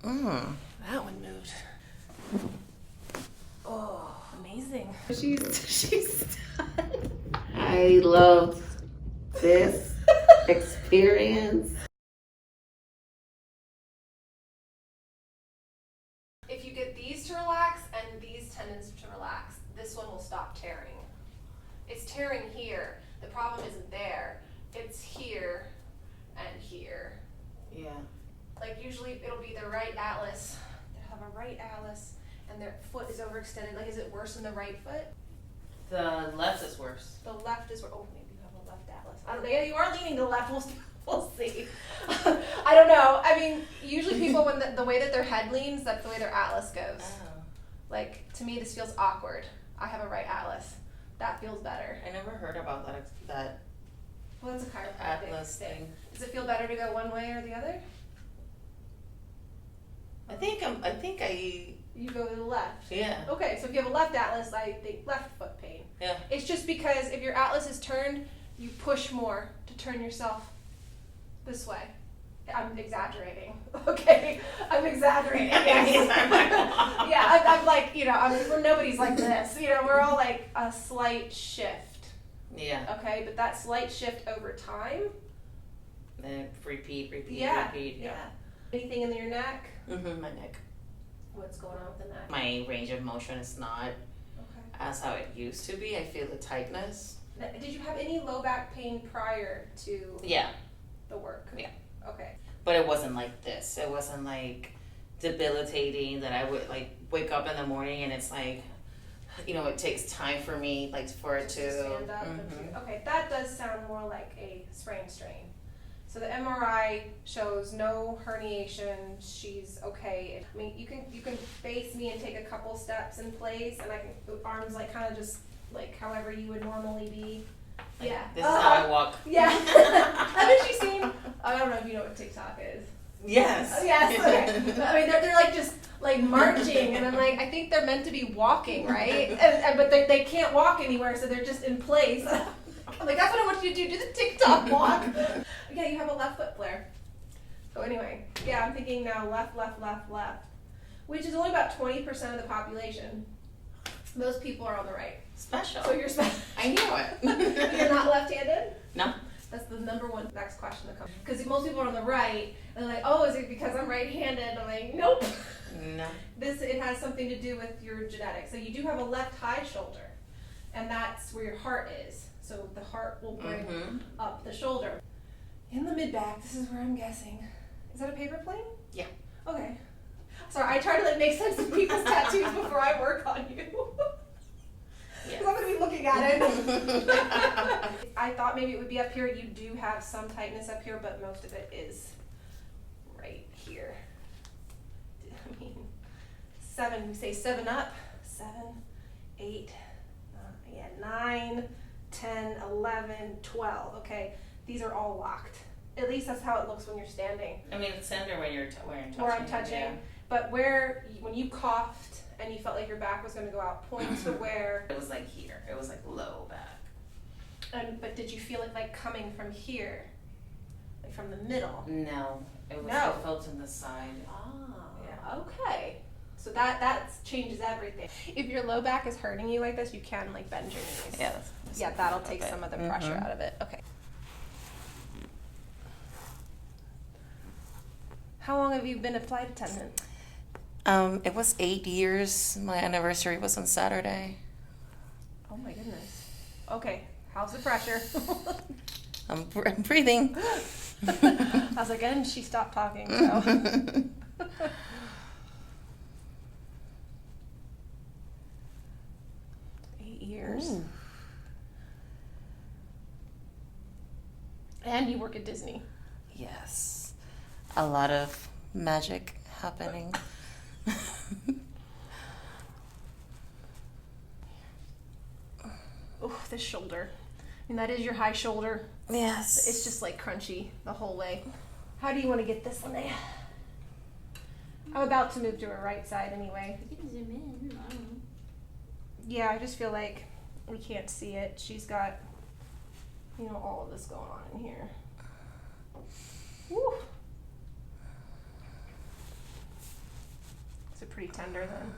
That one moved. Oh, amazing. She's done. I love this experience. If you get these to relax and these tendons to relax, this one will stop tearing. It's tearing here. The problem isn't there. It's here and here. Yeah. Like usually it'll be the right atlas. They have a right atlas and their foot is overextended. Like, is it worse in the right foot? The left is worse. The left is where, oh, maybe you have a left atlas. I don't know. Yeah, you are leaning to the left. We'll see. I don't know. I mean, usually people, when the way that their head leans, that's the way their atlas goes. Oh. Like, to me, this feels awkward. I have a right atlas. That feels better. I never heard about that Well, that's a chiropractic atlas thing. Does it feel better to go one way or the other? I think You go to the left. yeah. Okay, so if you have a left atlas, I think left foot pain. Yeah. It's just because if your atlas is turned, you push more to turn yourself this way. I'm exaggerating. Okay, I'm exaggerating. Yes. Yeah, I'm like, nobody's like this. We're all like a slight shift. Yeah. Okay, but that slight shift over time. Then repeat. Yeah. Anything in your neck? Mm-hmm. My neck. What's going on with the neck? My range of motion is not Okay. as how it used to be. I feel the tightness. Did you have any low back pain prior to Yeah. the work? Yeah. Okay. But it wasn't like this. It wasn't like debilitating that I would like wake up in the morning and it's like, it takes time for me for it Just to stand up. Okay, that does sound more like a sprain strain. So the MRI shows no herniation. She's okay. I mean, you can face me and take a couple steps in place, and I can arms like kind of just like however you would normally be. Yeah. This is how I walk. Yeah. Haven't you seen? I don't know if you know what TikTok is. Yes. Yes. Okay. I mean, they're like just like marching, and I'm like, I think they're meant to be walking, right? But they can't walk anywhere, so they're just in place. I'm like, that's what I want you to do. Do the TikTok walk. Yeah, you have a left foot flare. So anyway, yeah, I'm thinking now left, which is only about 20% of the population. Most people are on the right. Special. So you're special. I knew it. You're not left-handed? No. That's the number one next question that comes. Because most people are on the right, and they're like, oh, is it because I'm right-handed? I'm like, nope. No. It has something to do with your genetics. So you do have a left high shoulder, and that's where your heart is. So the heart will bring up the shoulder. In the mid-back, this is where I'm guessing. Is that a paper plane? Yeah. Okay. Sorry, I try to make sense of people's tattoos before I work on you. Yeah. I'm going to be looking at it. I thought maybe it would be up here. You do have some tightness up here, but most of it is right here. I mean, 7, we say 7 up. 7, 8, 9, 10, 11, 12. Okay, these are all locked. At least that's how it looks when you're standing. I mean, it's center when you're touching. Where I'm touching. Yeah. But when you coughed and you felt like your back was going to go out, point to where. It was like here. It was like low back. But did you feel it like coming from here? Like from the middle? No. It was No. It felt in the side. Yeah, okay. So that changes everything. If your low back is hurting you like this, you can like bend your knees. Yeah. Yeah, that'll take some of the pressure out of it. Okay. How long have you been a flight attendant? It was 8 years. My anniversary was on Saturday. Oh my goodness. Okay, how's the pressure? I'm breathing. I was like, and she stopped talking, so. 8 years. Ooh. And you work at Disney. Yes. A lot of magic happening. Oh, this shoulder. I mean, that is your high shoulder. Yes. It's just like crunchy the whole way. How do you want to get this, Linnea? I'm about to move to her right side anyway. You can zoom in. I don't know. Yeah, I just feel like we can't see it. She's got, all of this going on in here. Woo. pretty tender then.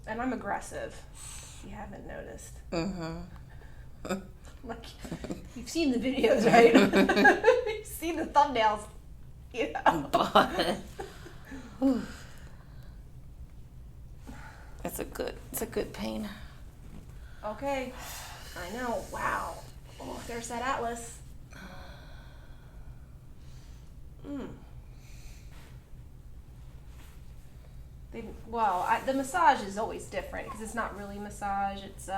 And I'm aggressive, if you haven't noticed. Mm-hmm. Like, you've seen the videos, right? You've seen the thumbnails. Yeah. But it's a good pain. Okay. I know. Wow. Oh, there's that atlas. The massage is always different because it's not really massage. It's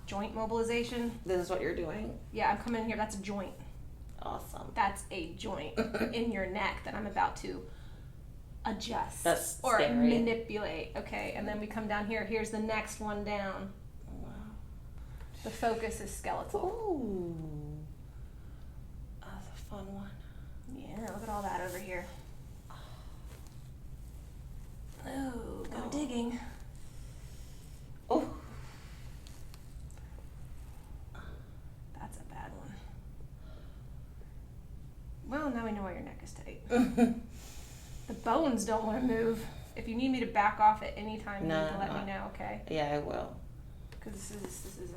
joint mobilization. This is what you're doing? Yeah, I'm coming in here. That's a joint. Awesome. That's a joint in your neck that I'm about to adjust or scary. manipulate. Okay, and then we come down here. Here's the next one down. Wow. The focus is skeletal. Ooh. That's a fun one. Yeah, look at all that over here. Oh, no digging. Oh. That's a bad one. Well, now we know why your neck is tight. The bones don't want to move. If you need me to back off at any time, you need to let me know, okay? Yeah, I will. Because this is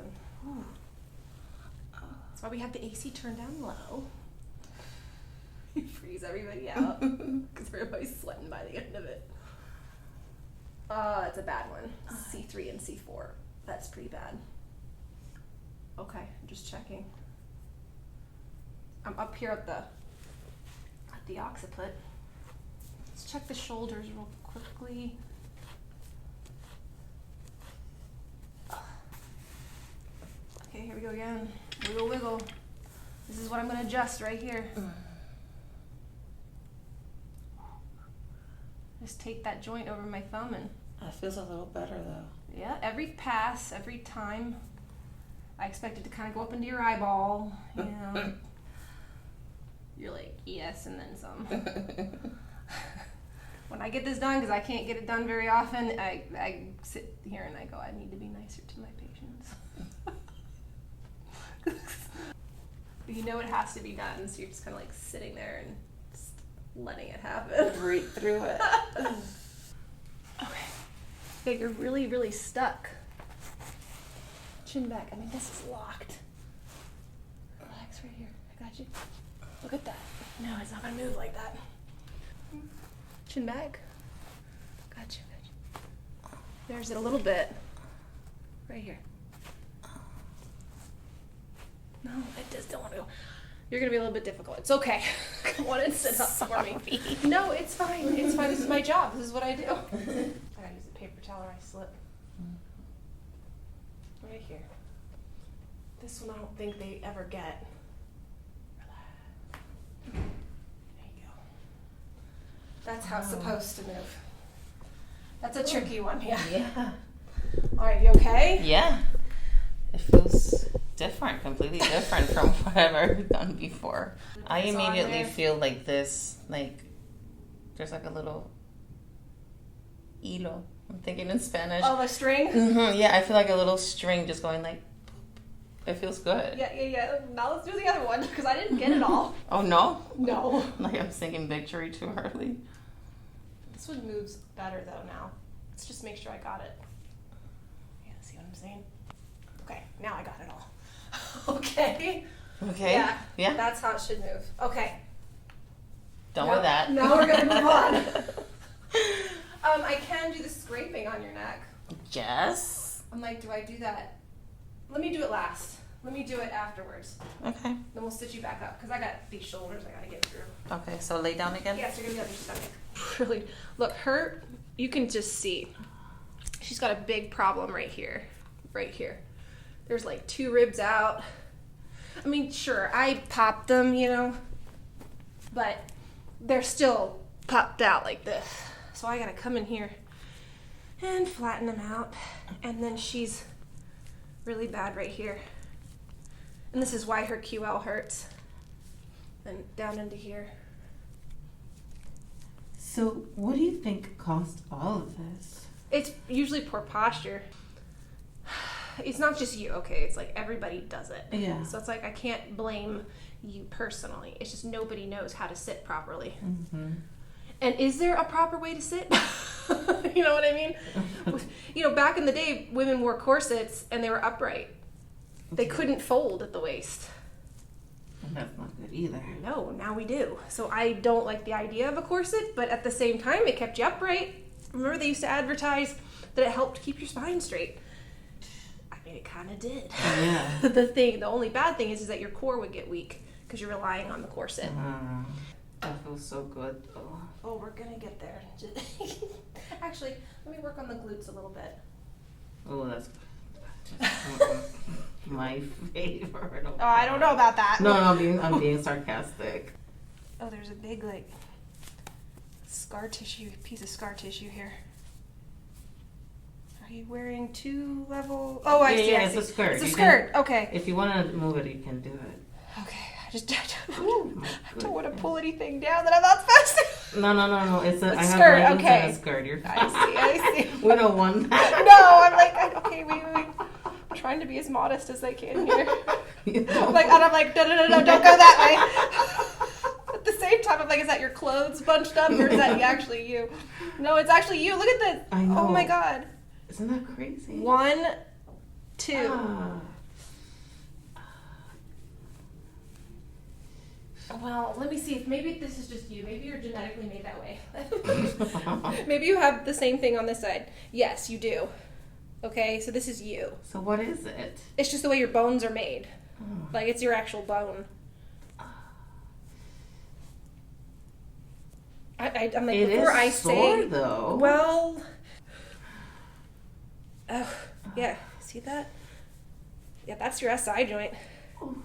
that's why we have the AC turned down low. You freeze everybody out because everybody's sweating by the end of it. It's a bad one. C3 and C4. That's pretty bad. Okay, I'm just checking. I'm up here at the occiput. Let's check the shoulders real quickly. Okay, here we go again. Wiggle, wiggle. This is what I'm going to adjust right here. Just take that joint over my thumb and... That feels a little better though. Yeah, every pass, every time, I expect it to kind of go up into your eyeball. You know, you're like, yes, and then some. When I get this done, because I can't get it done very often, I sit here and I go, I need to be nicer to my patients. But you know it has to be done, so you're just kind of like sitting there and just letting it happen. Breathe through it. Okay. Yeah, you're really, really stuck. Chin back. I mean, this is locked. Relax right here. I got you. Look at that. No, it's not going to move like that. Chin back. Got you. There's it a little bit. Right here. No, it just don't want to go. You're going to be a little bit difficult. It's okay. Come on and sit up for me. No, it's fine. It's fine. This is my job. This is what I do. I got to use a paper towel or I slip. Right here. This one I don't think they ever get. Relax. There you go. That's how it's supposed to move. That's a tricky one, yeah. Yeah. All right, you okay? Yeah. It feels different, completely different from what I've ever done before. I immediately feel like this, like, there's like a little hilo. I'm thinking in Spanish. Oh, the string? Mm-hmm. Yeah, I feel like a little string just going like, boop. It feels good. Yeah. Now let's do the other one, because I didn't get it all. Oh, no? No. Like I'm singing victory too early. This one moves better, though, now. Let's just make sure I got it. Yeah, see what I'm saying? Okay, now I got it all. Okay. Okay. Yeah. That's how it should move. Okay. Done with that. Now we're gonna move on. I can do the scraping on your neck. Yes. I'm like, do I do that? Let me do it last. Let me do it afterwards. Okay. Then we'll stitch you back up, because I got these shoulders I gotta get through. Okay, so lay down again? Yes, you're gonna be on your stomach. Really, look, her, you can just see. She's got a big problem right here. Right here. There's like 2 ribs out. I mean, sure, I popped them, you know, but they're still popped out like this. So I gotta come in here and flatten them out. And then she's really bad right here. And this is why her QL hurts. Then down into here. So, what do you think caused all of this? It's usually poor posture. it's not just you, okay? It's like everybody does it. Yeah. So it's like I can't blame you personally. It's just nobody knows how to sit properly. Mm-hmm. And is there a proper way to sit? You know what I mean? You know, back in the day, women wore corsets and they were upright. They couldn't fold at the waist. That's not good either. No, now we do. So I don't like the idea of a corset, but at the same time, it kept you upright. Remember they used to advertise that it helped keep your spine straight. I mean, it kind of did. Yeah. The only bad thing is that your core would get weak because you're relying on the corset. That feels so good though. Oh, we're gonna get there. Actually, let me work on the glutes a little bit. Oh, that's my favorite. Oh, I don't know about that. No, I'm being sarcastic. Oh, there's a big piece of scar tissue here. Are you wearing 2 level? Oh, I see. Yeah, I it's see. a skirt. It's a You skirt. Okay. If you want to move it, you can do it. Okay. I don't want to pull anything down that I'm not supposed to. No. It's a A I skirt, have leggings okay. and a skirt. You're fine. I see. We don't want that. No, I'm like, okay, wait. I'm trying to be as modest as I can here. I'm like, no, don't go that way. At the same time, I'm like, is that your clothes bunched up or is that actually you? No, it's actually you. Look at this. I know. Oh my God. Isn't that crazy? 1, 2. Ah. Well, let me see if maybe this is just you. Maybe you're genetically made that way. Maybe you have the same thing on this side. Yes, you do. Okay, so this is you. So what is it? It's just the way your bones are made. Oh. Like, it's your actual bone. I'm like, It before is I sore, say, though. well, oh, yeah, see that? Yeah, that's your SI joint. Oh.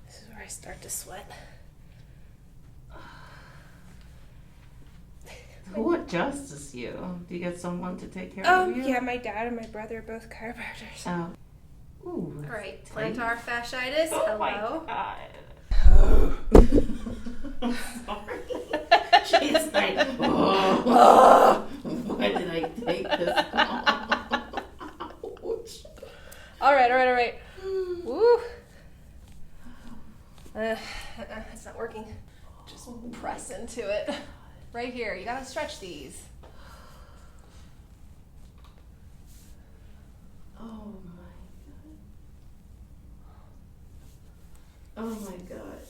This is where I start to sweat. Who adjusts you? Do you get someone to take care of you? Yeah, my dad and my brother are both chiropractors. Oh. Ooh. All right, plantar fasciitis. Oh my Hello. God. I'm sorry. She's like, oh, why did I take this? Ouch. All right. Woo. It's not working. Just press into it. Right here. You gotta stretch these. Oh my God. Oh my God.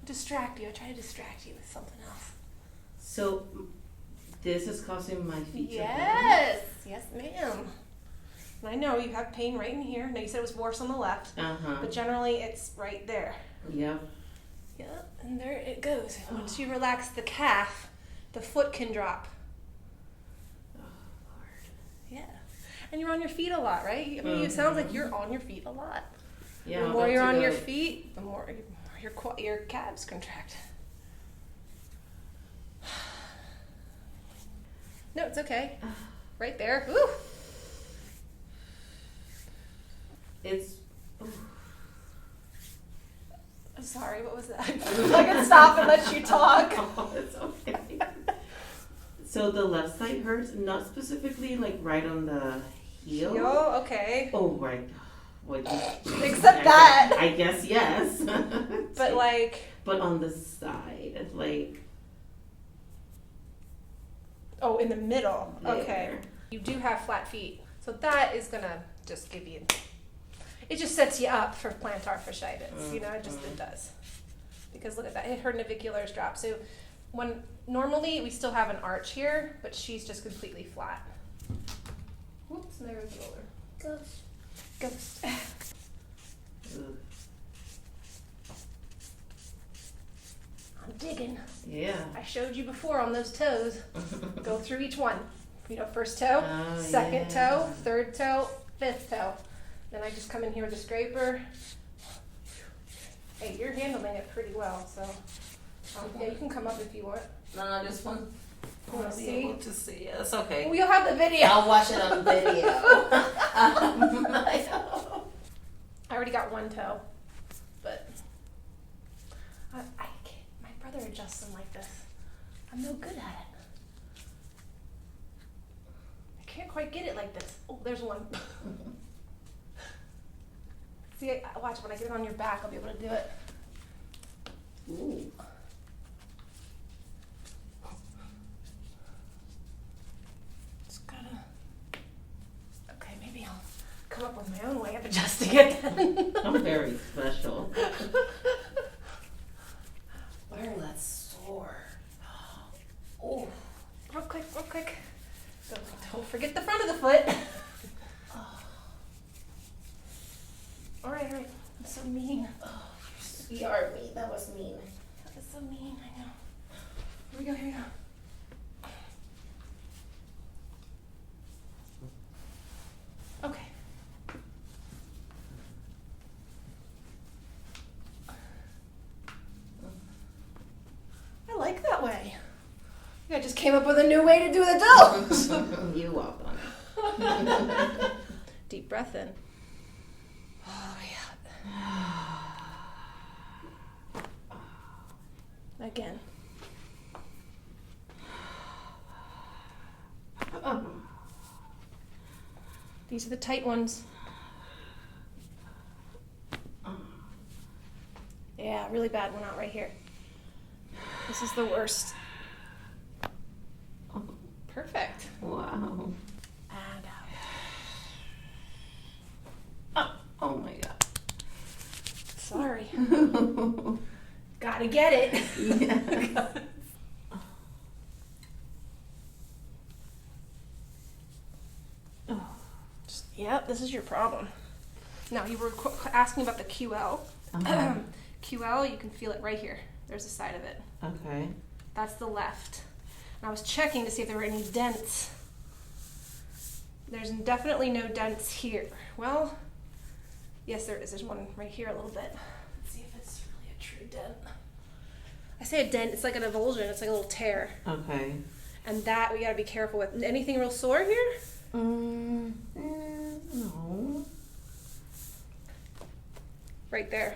Distract you. I try to distract you with something else. So, this is causing my feet to hurt? Yes, ma'am. And I know you have pain right in here. Now you said it was worse on the left, Uh-huh. but generally it's right there. Yep. Yeah, and there it goes. Once you relax the calf, the foot can drop. Oh, Lord. Yeah. And you're on your feet a lot, right? I mean, it sounds like you're on your feet a lot. Yeah, The I'm more about you're to on go- your feet, the more your calves contract. No, it's okay. Right there. Ooh. It's... I'm sorry, what was that? I can stop and let you talk. Oh, it's okay. So the left side hurts, not specifically like right on the heel. Yo, okay. Oh, right. Well, Except that. I guess yes. But like... But on the side, like... Oh, in the middle. There. Okay. You do have flat feet. So that is going to just give you... It just sets you up for plantar fasciitis. You know, it does. Because look at that. Her navicular's dropped. So normally we still have an arch here, but she's just completely flat. Whoops, there was the roller. Ghost. Ugh. I'm digging. Yeah. I showed you before on those toes. Go through each one. You know, first toe, second toe, third toe, fifth toe. Then I just come in here with a scraper. Hey, you're handling it pretty well, so yeah, you can come up if you want. No, I just want You want to see? able to see. Yeah, it's okay. We'll have the video. I'll watch it on video. I already got one toe, but I can't. My brother adjusts adjust them like this. I'm no good at it. I can't quite get it like this. Oh, there's one. See, watch, when I get it on your back, I'll be able to do it. Ooh. Just gotta, okay, maybe I'll come up with my own way of adjusting it then. I'm very special. Oh, that's sore. Oh. Real quick. Don't forget the front of the foot. All right. I'm so mean. Oh, you are mean. That was mean. That was so mean, I know. Here we go. Okay. I like that way. I just came up with a new way to do the toes. You walk on it. Deep breath in. Oh, yeah. Again. These are the tight ones. Yeah, really bad one out right here. This is the worst. Perfect. Wow. And out. Oh my god. Sorry. Gotta get it. Yeah. Yep, this is your problem. Now, you were asking about the QL. Uh-huh. QL, you can feel it right here. There's the side of it. Okay. That's the left. And I was checking to see if there were any dents. There's definitely no dents here. Well, yes, there is. There's one right here a little bit. Let's see if it's really a true dent. I say a dent, it's like an avulsion. It's like a little tear. Okay. And that we gotta be careful with. Anything real sore here? No. Right there.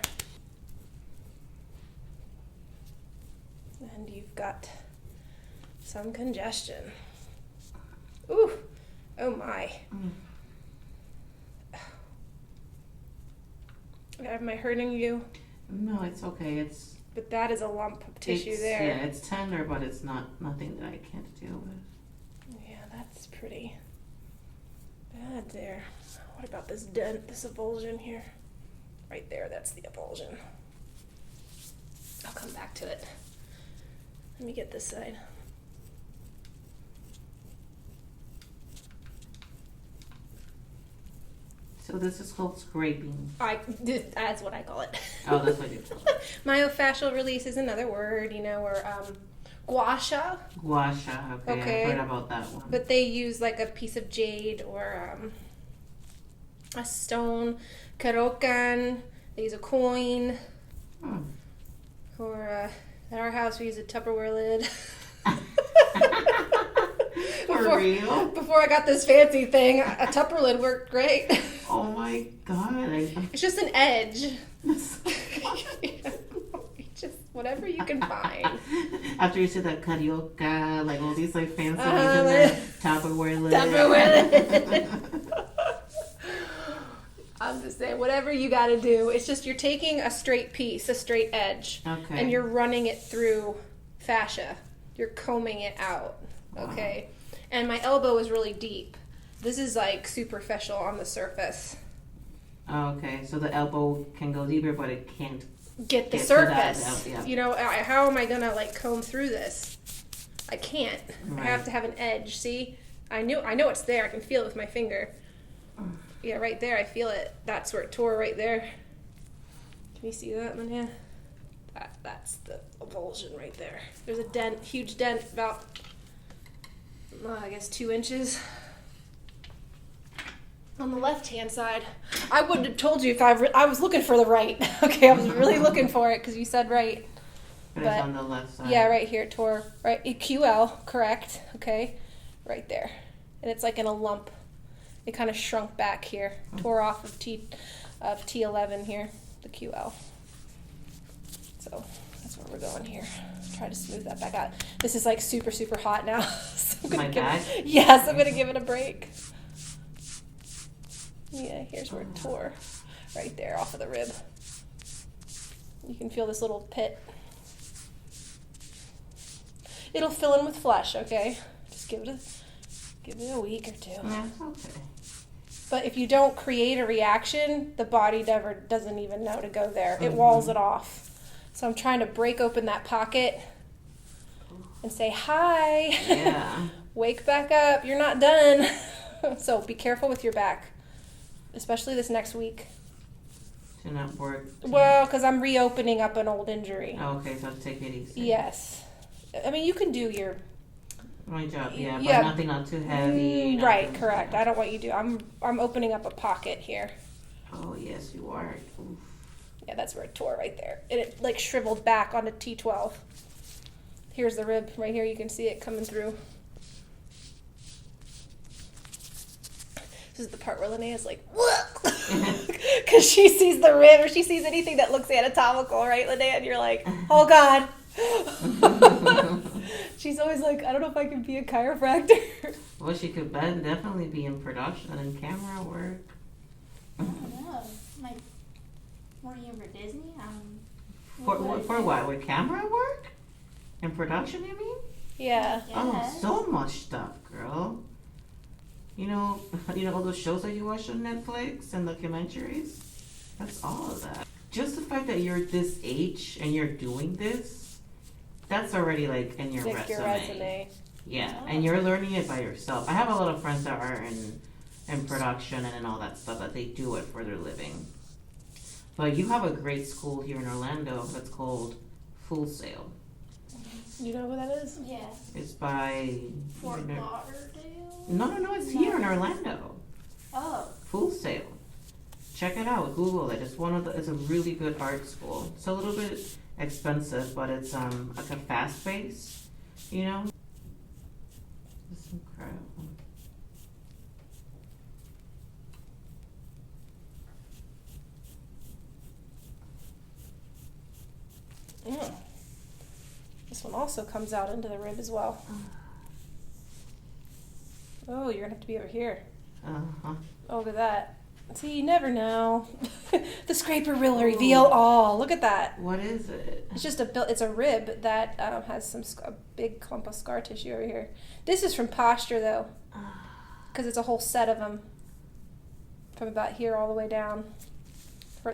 And you've got some congestion. Ooh, oh my. Am I hurting you? No, it's okay. But that is a lump of tissue there. Yeah, it's tender, but it's nothing that I can't deal with. Yeah, that's pretty bad there. What about this dent, this avulsion here? Right there, that's the avulsion. I'll come back to it. Let me get this side. So this is called scraping. That's what I call it. Oh, that's what you call it. Myofascial release is another word, or gua sha. Gua sha. Okay, I've heard about that one. But they use like a piece of jade or a stone. Karokan, they use a coin. Or at our house we use a Tupperware lid. For real? Before I got this fancy thing, a Tupperware lid worked great. Oh my god. It's just an edge. Just whatever you can find. After you said that carioca, like all these like fancy names in there, Tupperware lid. Tupperware lid. I'm just saying, whatever you got to do. It's just you're taking a straight piece, a straight edge, okay, and you're running it through fascia. You're combing it out, okay? Wow. And my elbow is really deep. This is like superficial on the surface. Oh, okay, so the elbow can go deeper, but it can't get the surface. Yeah. How am I gonna like comb through this? I can't. Right. I have to have an edge. See, I know it's there. I can feel it with my finger. Yeah, right there, I feel it. That's where it tore right there. Can you see that, Manya? That's the avulsion right there. There's a dent, huge dent, about, I guess 2 inches. On the left-hand side. I would have told you if I was looking for the right. Okay, I was really looking for it because you said right. But it's on the left side. Yeah, right here, it tore. Right, QL, correct, okay? Right there. And it's like in a lump. It kind of shrunk back here, tore off of T11 here, the QL. So That's where we're going here. Try to smooth that back out. This is like super, super hot now. So I'm gonna yes, I'm gonna give it a break. Yeah, here's where it tore. Right there, off of the rib. You can feel this little pit. It'll fill in with flesh, okay? Just give it a week or two. Yeah, okay. But if you don't create a reaction, the body never doesn't even know to go there. It walls it off. So I'm trying to break open that pocket and say, hi. Yeah. Wake back up. You're not done. So be careful with your back, especially this next week. To not work. Well, because I'm reopening up an old injury. Oh, okay, so take it easy. Yes. I mean, you can do your... My job, yeah, Yeah. but nothing not too heavy. Right, correct. I don't want you to. I'm opening up a pocket here. Oh, yes, you are. Oof. Yeah, that's where it tore right there. And it like shriveled back onto T12. Here's the rib right here. You can see it coming through. This is the part where Linnea's like, because she sees the rib or she sees anything that looks anatomical, right, Linnea? And you're like, oh God. She's always like, I don't know if I can be a chiropractor. Well, she could definitely be in production and camera work. I don't know. Like, were you for Disney? For what? With camera work? In production, you mean? Yeah. Oh, so much stuff, girl. You know all those shows that you watch on Netflix and documentaries? That's all of that. Just the fact that you're this age and you're doing this, that's already like in your Like your resume. Yeah, and you're learning it by yourself. I have a lot of friends that are in production and all that stuff, that they do it for their living. But you have a great school here in Orlando that's called Full Sail. You know who that is? Yeah. It's by... Fort Lauderdale? No, it's here in Orlando. Oh. Full Sail. Check it out. Google it. It's a really good art school. It's a little bit expensive, but it's like a fast pace, you know? It's incredible. Mm. This one also comes out into the rib as well. Oh, you're gonna have to be over here. Uh-huh. Oh, look at that. See, you never know. The scraper will reveal all. Look at that. What is it? It's just it's a rib that has a big clump of scar tissue over here. This is from posture though, because it's a whole set of them from about here all the way down.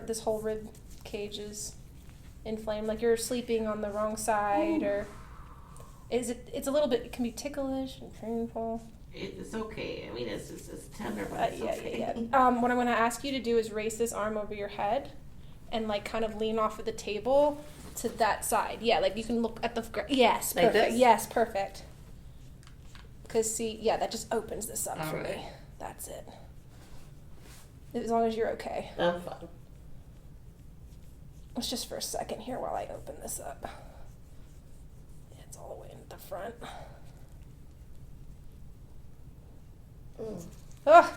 This whole rib cage is inflamed, like you're sleeping on the wrong side, or it's a little bit. It can be ticklish and painful. It's okay. I mean, it's tender, but it's okay. Yeah. What I'm going to ask you to do is raise this arm over your head and like kind of lean off of the table to that side. Yeah, like you can look at the... Yes, perfect. Like this? Yes, perfect. Because see, yeah, that just opens this up for me. That's it. As long as you're okay. I'm fine. It's just for a second here while I open this up. Yeah, it's all the way in the front. Oh.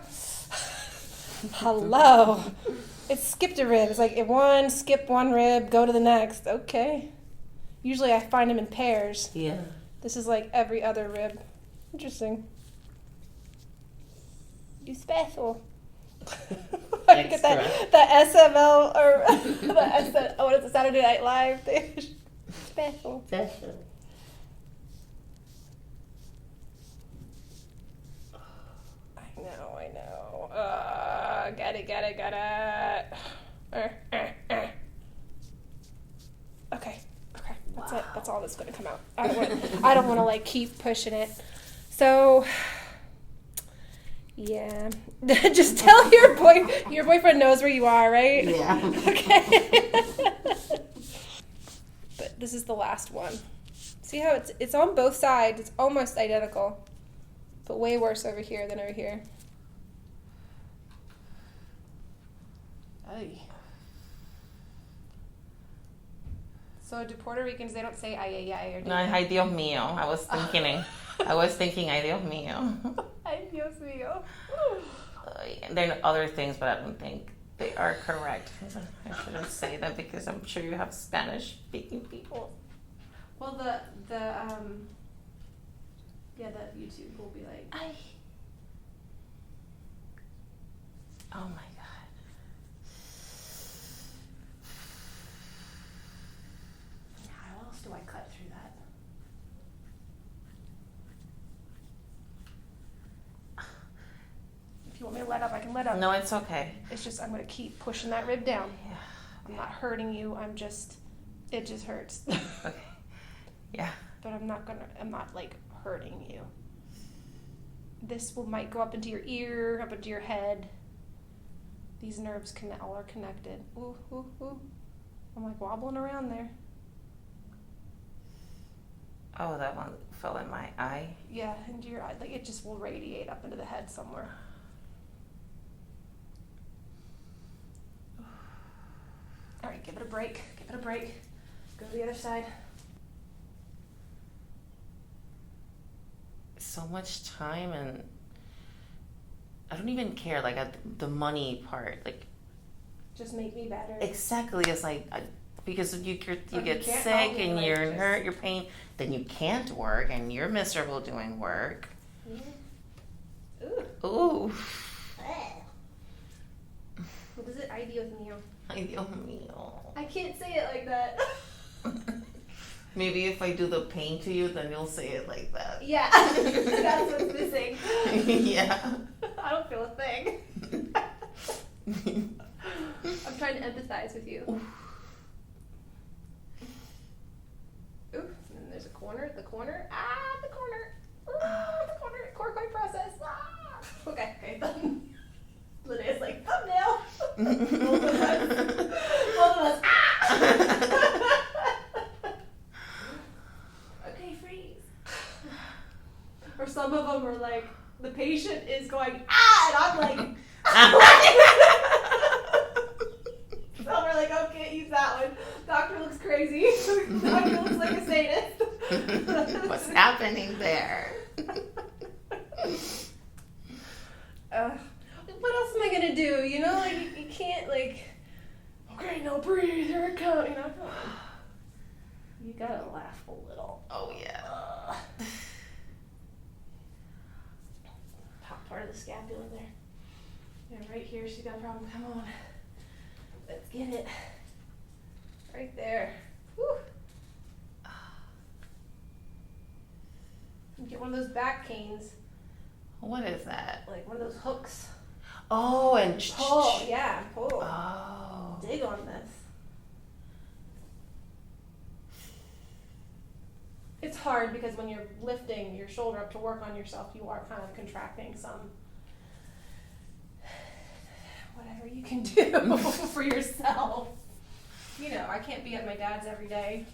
Hello. It skipped a rib. It's like skip one rib, go to the next. Okay. Usually I find them in pairs. Yeah. This is like every other rib. Interesting. You special. I get that SML or what is it, Saturday Night Live thing? Special. I know. Got it. Okay. That's it. That's all that's going to come out. I don't want to like keep pushing it. So, yeah. Just tell your boyfriend knows where you are, right? Yeah. Okay. But this is the last one. See how it's on both sides. It's almost identical. But way worse over here than over here. Ay. So do Puerto Ricans, they don't say ay, ay, ay, or do No, ay Dios mío. I was thinking ay Dios mío. Ay, Dios mío. There are other things, but I don't think They are correct. I shouldn't say that because I'm sure you have Spanish speaking people. Well, the YouTube will be like, Oh my god. how else do I cut through that? If you want me to let up, I can let up. No, it's okay. It's just, I'm gonna keep pushing that rib down. Yeah. I'm not hurting you, it just hurts. Okay. Yeah. But I'm not like hurting you. This might go up into your ear, up into your head. These nerves all are connected. Ooh, ooh, ooh. I'm like wobbling around there. Oh, that one fell in my eye. Yeah, into your eye. Like it just will radiate up into the head somewhere. All right, give it a break. Give it a break. Go to the other side. So much time, and I don't even care, like, the money part, like, Just make me better. exactly, it's like, because you get can't sick help me, and like, you're just- hurt, you're pain, then you can't work, and you're miserable doing work. Yeah. Ooh. Ooh. What is it? Ay, Dios mío. Ay, Dios mío. I can't say it like that. Maybe if I do the pain to you, then you'll say it like that. Yeah, that's what's missing. Yeah. I don't feel a thing. I'm trying to empathize with you. Ooh, and then there's a corner, the corner. Ah, the corner. Ooh, the corner. Corcoid process. Ah. Okay, done. Lydia's like, thumbnail. Both of us. Ah. Okay, freeze. Or some of them are like, the patient is going, ah, and I'm like, some are like, oh, can't use that one. Doctor looks crazy. Doctor looks like a sadist. What's happening there? What else am I gonna do? You know, like you can't like. Okay, now breathe. Here it comes. You know, come on. You gotta laugh a little. Oh, yeah. Top part of the scapula there. Yeah, right here. She's got a problem. Come on. Let's get it. Right there. Whew. Get one of those back canes, What is that? like one of those hooks. Oh, and Pull, yeah, pull. Oh. Dig on this. It's hard because when you're lifting your shoulder up to work on yourself, you are kind of contracting some. Whatever you can do for yourself. You know, I can't be at my dad's every day.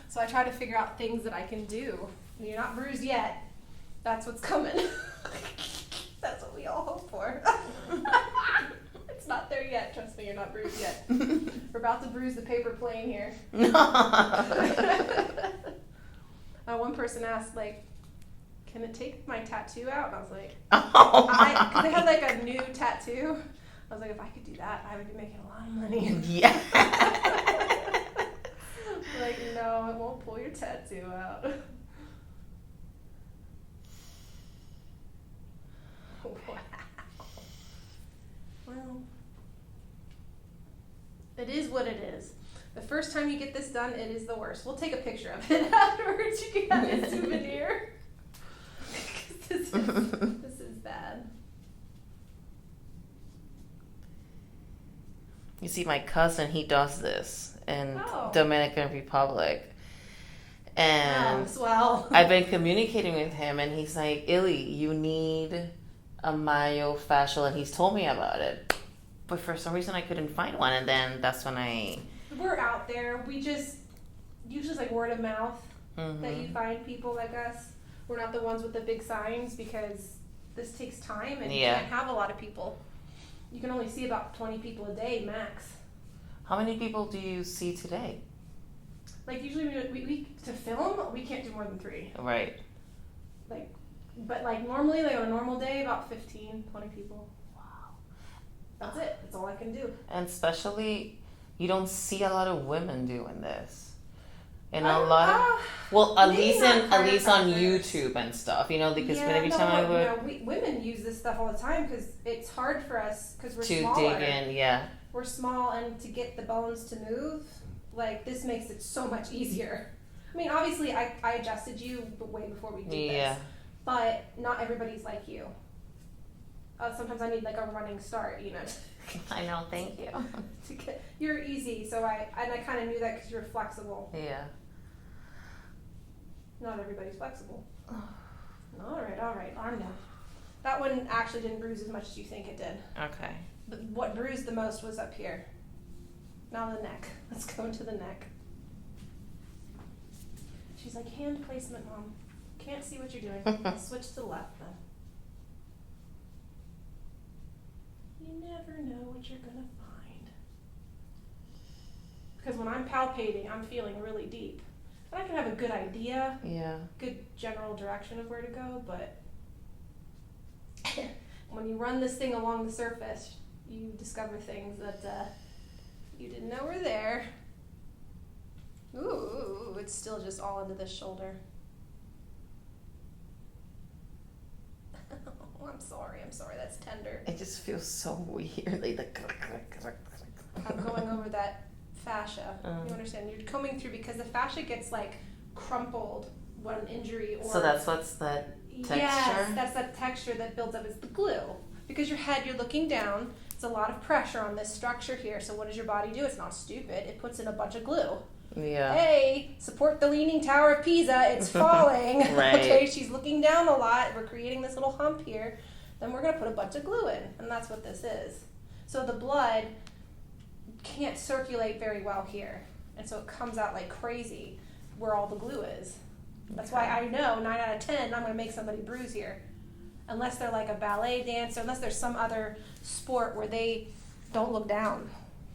So I try to figure out things that I can do. You're not bruised yet. That's what's coming. That's what we all hope for. It's not there yet. Trust me, you're not bruised yet. We're about to bruise the paper plane here. One person asked, like, can it take my tattoo out? And I was like, because they had like a new tattoo. I was like, if I could do that, I would be making a lot of money. Yeah. Like, no, it won't pull your tattoo out. Wow. Well, it is what it is. The first time you get this done, it is the worst. We'll take a picture of it afterwards. You can have a souvenir. This is bad. You see, my cousin, he does this in Oh. Dominican Republic. And Swell. I've been communicating with him, and he's like, Illy, you need a myofascial, and he's told me about it. But for some reason, I couldn't find one, and then that's when We're out there. We just, usually it's like word of mouth Mm-hmm. that you find people like us. We're not the ones with the big signs because this takes time and you Yeah. can't have a lot of people. You can only see about 20 people a day max. How many people do you see today? Like usually we to film, we can't do more than 3. Right. Like, but like normally, like on a normal day, about 15, 20 people. Wow. That's it. That's all I can do. And especially, you don't see a lot of women doing this. And a lot of, well, at maybe least not at least on chiropractors. YouTube and stuff, you know, because Yeah, every no, time I would women use this stuff all the time because it's hard for us because we're to smaller. dig in, yeah. We're small, and to get the bones to move, like, this makes it so much easier. I mean, obviously, I adjusted you way before we did Yeah. this, but not everybody's like you. Sometimes I need like a running start, you know. I know, thank you. To get, you're easy, so I kind of knew that because you're flexible. Yeah. Not everybody's flexible. All right, arm down. That one actually didn't bruise as much as you think it did. Okay. But what bruised the most was up here. Now the neck. Let's go into the neck. She's like, hand placement, Mom. Can't see what you're doing. Switch to the left then. You never know what you're gonna find. Because when I'm palpating, I'm feeling really deep. And I can have a good idea, Yeah. good general direction of where to go, but when you run this thing along the surface, you discover things that you didn't know were there. Ooh, it's still just all into this shoulder. Oh, I'm sorry, that's tender. It just feels so weird. Like I'm going over that fascia. You understand? You're combing through because the fascia gets like crumpled when injury or. So that's what's that texture? Yes, that's that texture that builds up. It's the glue. Because your head, you're looking down. It's a lot of pressure on this structure here. So what does your body do? It's not stupid. It puts in a bunch of glue. Yeah. Hey, support the Leaning Tower of Pisa. It's falling. Right. Okay, she's looking down a lot. We're creating this little hump here. Then we're going to put a bunch of glue in. And that's what this is. So the blood can't circulate very well here. And so it comes out like crazy where all the glue is. That's why I know 9 out of 10 I'm going to make somebody bruise here. Unless they're like a ballet dancer, unless there's some other sport where they don't look down.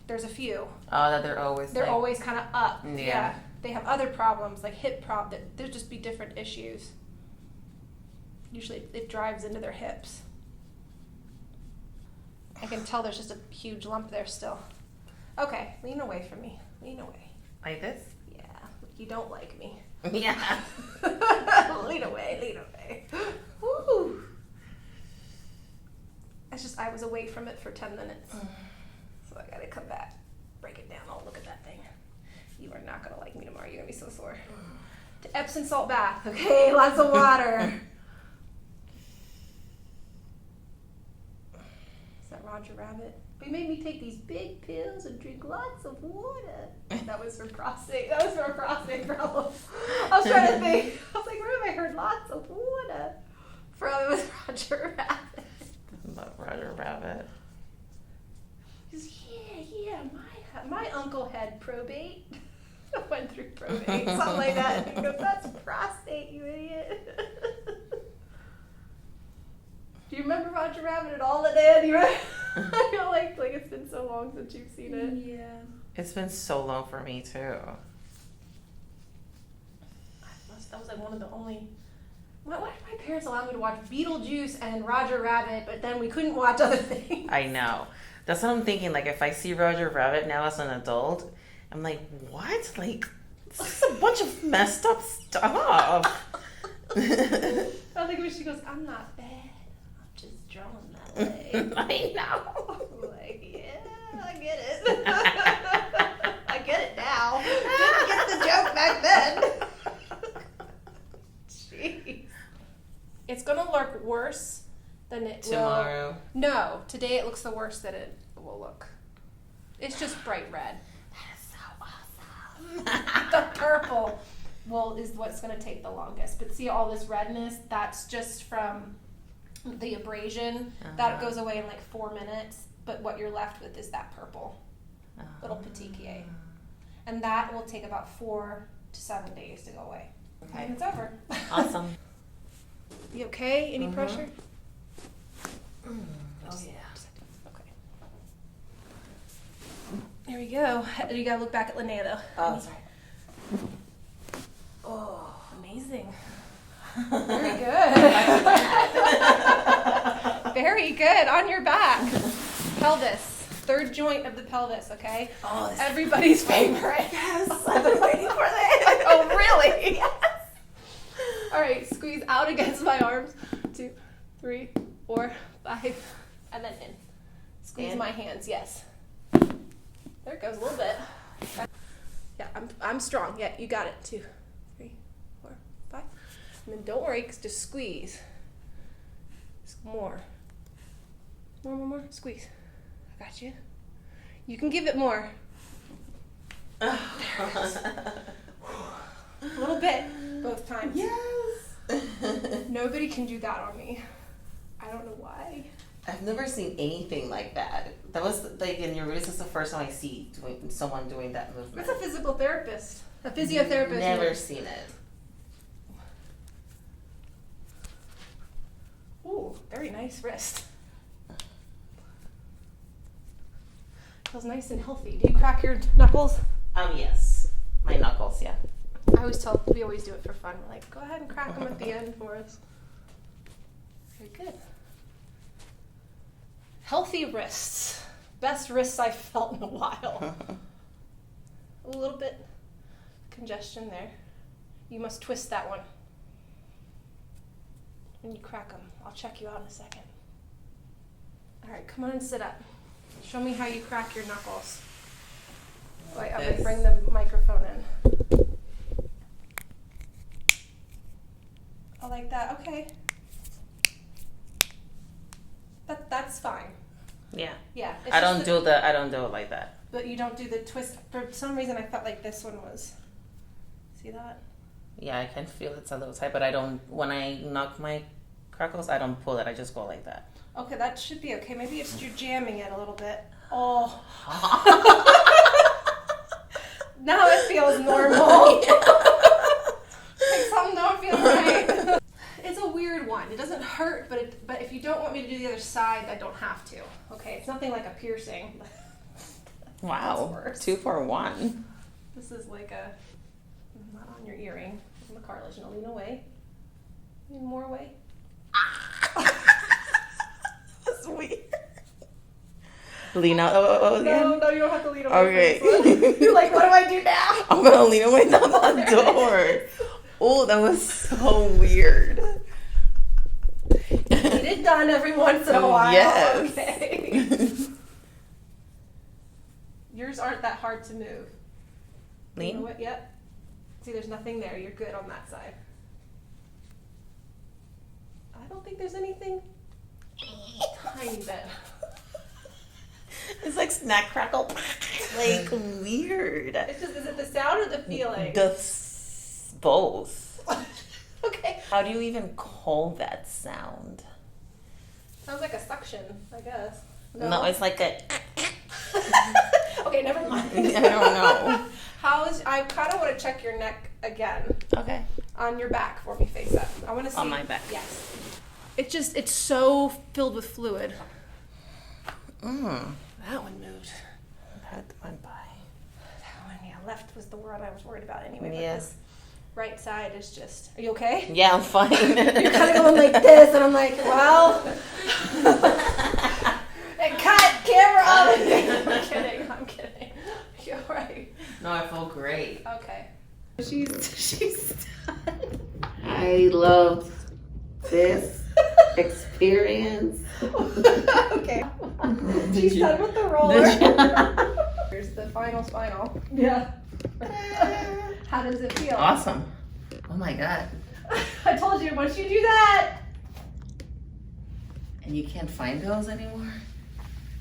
There's a few. Oh, that they're always kind of up. Yeah. They have other problems like hip problems. There'll just be different issues. Usually it drives into their hips. I can tell there's just a huge lump there still. Okay, lean away from me. Lean away. like this? Yeah, you don't like me. Yeah. Lean away. Woo. It's just I was away from it for 10 minutes. So I gotta come back, break it down. Oh, look at that thing. You are not gonna like me tomorrow. You're gonna be so sore. To Epsom salt bath, okay? Lots of water. Is that Roger Rabbit? He made me take these big pills and drink lots of water. That was for prostate. That was for a prostate problem. I was trying to think. I was like, where have I heard lots of water? From it was Roger Rabbit. About Roger Rabbit. He's yeah. My uncle had probate. I went through probate, something like that. He goes, that's prostate, you idiot. Do you remember Roger Rabbit at all, Dan? I feel like it's been so long since you've seen it. Yeah. It's been so long for me too. That was like one of the only. Why did my parents allow me to watch Beetlejuice and Roger Rabbit, but then we couldn't watch other things? I know. That's what I'm thinking. Like, if I see Roger Rabbit now as an adult, I'm like, what? Like, this is a bunch of messed up stuff. I think when she goes, I'm not bad. I'm just drawn that way. I know. I'm like, yeah, I get it. I get it now. Didn't get the joke back then. Jeez. It's gonna look worse than it Tomorrow. will. No, today it looks the worst that it will look. It's just bright red. That is so awesome. The purple is what's gonna take the longest. But see all this redness? That's just from the abrasion. That goes away in like 4 minutes. But what you're left with is that purple little petechiae. And that will take about 4 to 7 days to go away. Okay. And it's over. Awesome. You okay? Any pressure? Oh, yeah. Okay. There we go. You gotta look back at Linnea though. Oh, sorry. Oh, amazing. Very good. Very good. On your back. pelvis. Third joint of the pelvis, okay? Oh, this Everybody's favorite. Yes, I've been waiting for this. Oh, really? Yes. All right, squeeze out against my arms. 2, 3, 4, 5, and then in. Squeeze In. my hands, yes. There it goes, a little bit. Yeah, I'm strong. Yeah, you got it. 2, 3, 4, 5. And then don't worry, just squeeze. More. More. Squeeze. I got you. You can give it more. A little bit, both times. Yes. Nobody can do that on me. I don't know why. I've never seen anything like that. That was like in your this is the first time I see someone doing that movement. That's a physical therapist, a physiotherapist. Never seen it. Ooh, very nice wrist. Feels nice and healthy. Do you crack your knuckles? Yes. My knuckles, yeah. We always do it for fun. We're like, go ahead and crack them at the end for us. Very good. Healthy wrists. Best wrists I've felt in a while. A little bit congestion there. You must twist that one. When you crack them. I'll check you out in a second. All right, come on and sit up. Show me how you crack your knuckles. Wait, I'm going to bring the microphone in. I like that. Okay. That's fine. Yeah. Yeah. I don't do it like that. But you don't do the twist. For some reason, I felt like this one was. See that? Yeah, I can feel it's a little tight, but I don't. When I knock my crackles, I don't pull it. I just go like that. Okay, that should be okay. Maybe it's you're jamming it a little bit. Oh. Now it feels normal. Like something don't feel right. It's a weird one. It doesn't hurt, but if you don't want me to do the other side, I don't have to. Okay, it's nothing like a piercing. Wow. Worse. 2 for 1. This is like a not on your earring. From the cartilage. Now lean away. Lean more away. That's weird. Lean out. Oh, again? No, you don't have to lean away. Okay. From this one. You're like, what do I do now? I'm gonna lean away down that door. Oh, that was so weird. Get it done every once in a while. Yes. Okay. Yours aren't that hard to move. You know Lean. what? Yep. See, there's nothing there. You're good on that side. I don't think there's anything. Tiny bit. It's like snack crackle. Like weird. It's just, is it the sound or the feeling? Both. Okay. How do you even call that sound? Sounds like a suction, I guess. No, it's like a. Okay, never mind. I don't know. I kind of want to check your neck again. Okay. On your back for me, face up. I want to see. On my back. Yes. It's so filled with fluid. That one moved. That went by. That one, yeah. Left was the word I was worried about anyway. Yeah. But this right side is just. Are you okay? Yeah, I'm fine. You're kind of going like this, and I'm like, well. And cut camera on. I'm kidding. You're right. No, I feel great. Okay. She's done. I love this experience. Okay. She's done with the roller. Here's the final spinal. Yeah. How does it feel? Awesome. Oh my god. I told you, once you do that. And you can't find those anymore?